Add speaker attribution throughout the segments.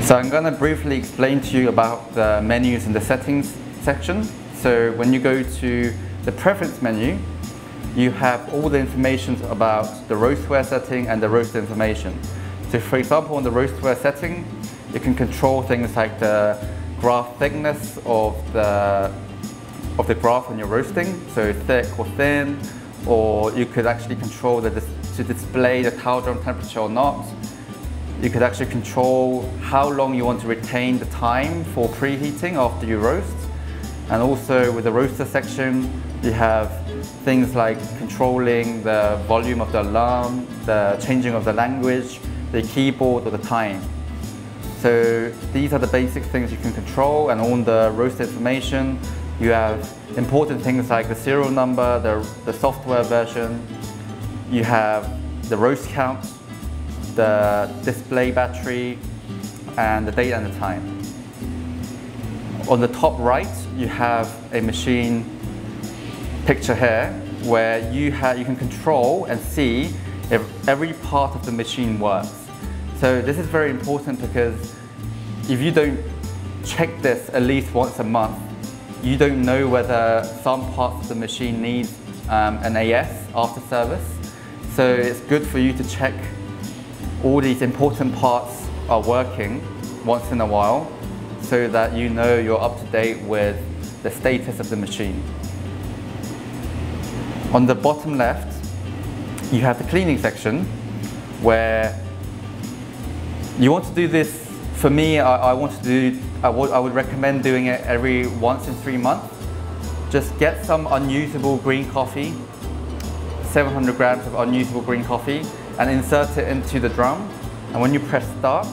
Speaker 1: So I'm going to briefly explain to you about the menus in the settings section. So when you go to the preference menu, you have all the information about the roastware setting and the roast information. So for example, on the roastware setting, you can control things like the graph thickness of the graph when you're roasting, so thick or thin, or you could actually control to display the tower drum temperature or not. You could actually control how long you want to retain the time for preheating after you roast. And also with the roaster section, you have things like controlling the volume of the alarm, the changing of the language, the keyboard, or the time. So these are the basic things you can control, and on the roast information, you have important things like the serial number, the software version, you have the roast count, the display battery, and the date and the time. On the top right, you have a machine picture here where you can control and see if every part of the machine works. So this is very important because if you don't check this at least once a month, you don't know whether some parts of the machine need an AS after service. So it's good for you to check all these important parts are working once in a while so that you know you're up to date with the status of the machine. On the bottom left, you have the cleaning section where you want to do this. For me, I would recommend doing it every once in 3 months. Just get some unusable green coffee, 700 grams of unusable green coffee, and insert it into the drum. And when you press start,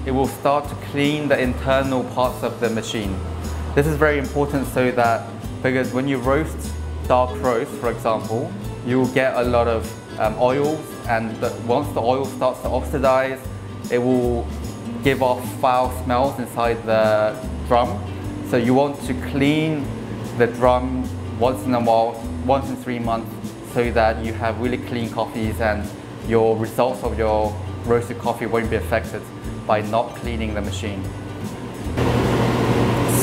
Speaker 1: it will start to clean the internal parts of the machine. This is very important because when you roast dark roast, for example, you will get a lot of oils, and once the oil starts to oxidize, it will give off foul smells inside the drum. So you want to clean the drum once in a while, once in 3 months, so that you have really clean coffees and your results of your roasted coffee won't be affected by not cleaning the machine.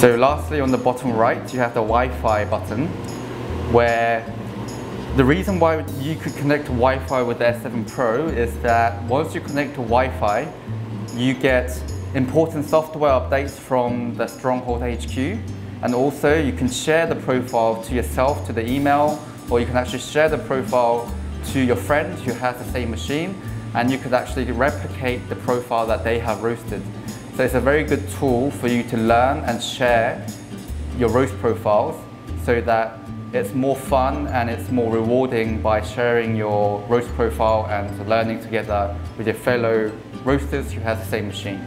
Speaker 1: So lastly, on the bottom right, you have the Wi-Fi button, where the reason why you could connect to Wi-Fi with the S7 Pro is that once you connect to Wi-Fi, you get important software updates from the Stronghold HQ, and also you can share the profile to yourself, to the email, or you can actually share the profile to your friend who has the same machine, and you could actually replicate the profile that they have roasted. So it's a very good tool for you to learn and share your roast profiles so that it's more fun and it's more rewarding by sharing your roast profile and learning together with your fellow roasters who have the same machine.